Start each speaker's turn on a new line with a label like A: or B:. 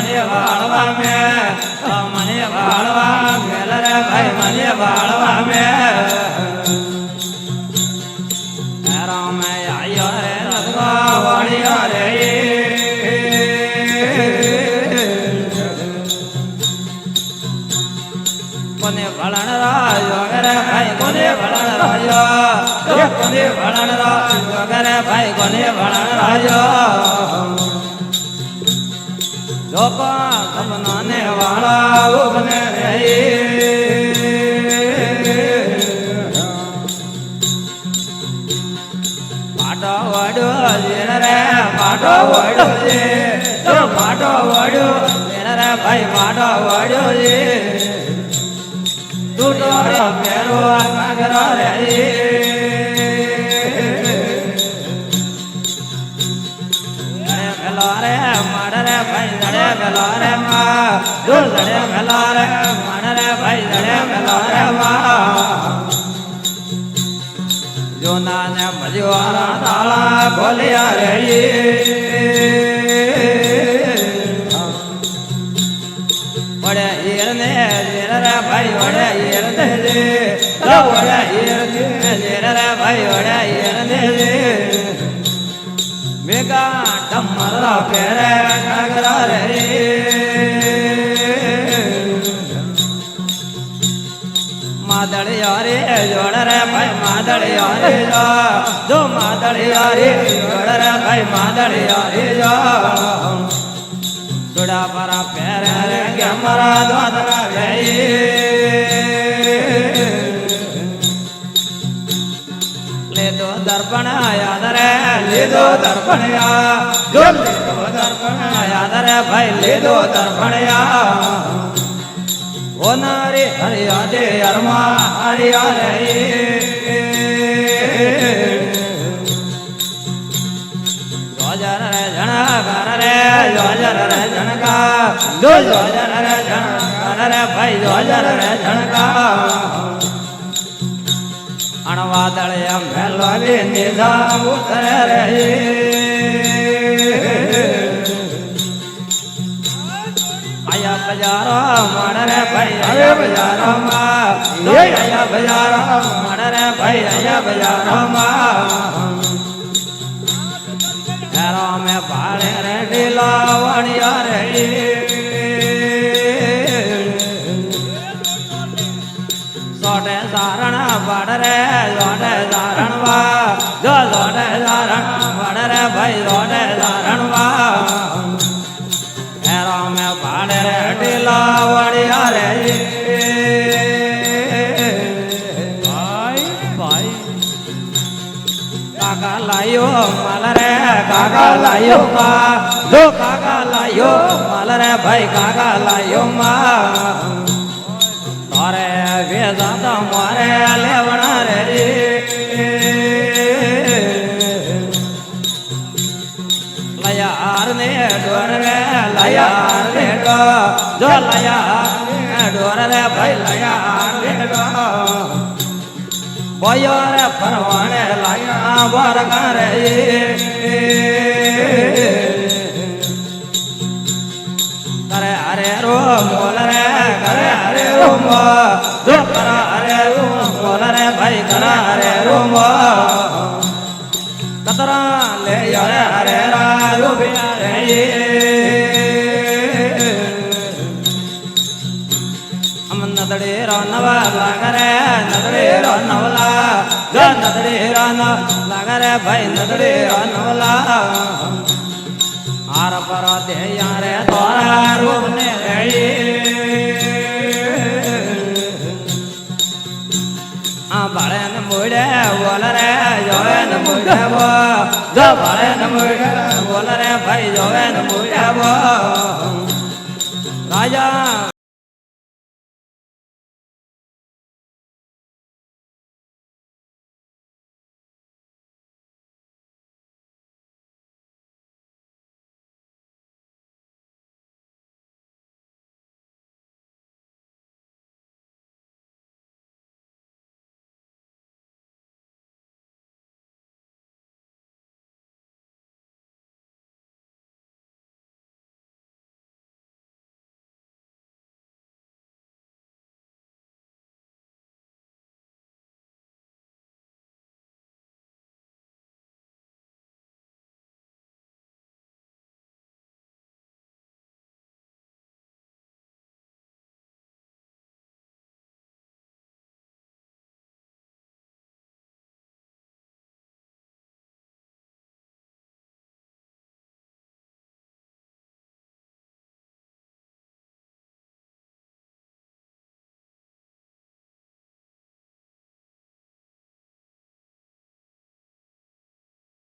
A: મને વાળવા મે મને વાળવા મેલ રે ભાઈ મને વાળવા મે રામ આયો રે લગવા વાળિયા રે કોને ભળણ રાજો કરે ભાઈ કોને ભળણ રાજો કોને ભળણ રાજો કરે ભાઈ કોને ભળણ રાજો જોપા તમનાને વાળા ઉભને રે પાટો વડો જેન રે પાટો વડો જે તો પાટો વડો જેન રે ભાઈ પાટો વડો જે તૂટો મેરો નાગરો રે રે માડ રે ભાઈ જડે મેલો રે માં દૂર જડે મેલો રે માડ રે ભાઈ જડે મેલો રે માં જોના ને મજવારા તાળા બોલ્યા રે વડે ઈર ને જેર રે ભાઈ વડે ઈર ને વડે ઈર ને જેર રે ભાઈ વડે ઈર ને મેગા ડમરા પેરે નગરા રે માદળિયા રે જોડ રે ભાઈ માદળિયા રે જો માદળિયા રે જોડ રે ભાઈ માદળિયા રે જોડા પરા પેરે રે ગમરા દોદરા રે લેદો દર્પણ યાદ રે લેદો દર્પણ જો લેદો દર્પણ યાદ રે ભાઈ લેદો દર્પણ ઓ નારે હરિયા દે અરમા હરિયા રે જોજર રે જણા ઘર રે જોજર રે જણકા જો જોજર રે જણા રે ભાઈ જોજર રે જણકા અણવાદળ એમ મેલો નિધા ઉતરે રે આયા બજારો મણ રે ભાઈ આયા બજારો માં આયા બજારો મણ રે ભાઈ આયા બજારો માં હેરો મે ભાડે રે ઢીલા વણિયા રે સોટે સારણ બડ રે સોટે સારણ વા જો સોટે સારણ બડ રે ભાઈ સોટે સારણ વા હેરો મે ભાડે રે ઢીલા વણિયા રે ભાઈ ભાઈ કાકા લાયો માલ રે કાકા લાયો માં જો કાકા લાયો માલ રે ભાઈ કાકા લાયો માં તારે વેદાતા મારે લેવણા રે લયાર ને ડોર રે લયાર ને જો લયાર ને ડોર રે ભાઈ લયાર ને બોયો રે પરવાણે લયા વરગા રે કરે હરે રો બોલ રે કરે હરે રો જો કરા હરે રો બોલ રે ભાઈ કરા હરે રો કતરા લે યારે હરે રા રૂપિયા રે અમ નદડે રો નવા લાગ રે નદડે રો નવલા જો નદડે રો લાગ રે ભાઈ નદડે રો નવલા હાર પર દે યારે તોરા રૂપ ને રે આ બાળે ને મોડે બોલ રે જોવે ને મોડે બો જો બાળે ને મોડે બોલ રે ભાઈ જોવે ને મોડે બો રાજા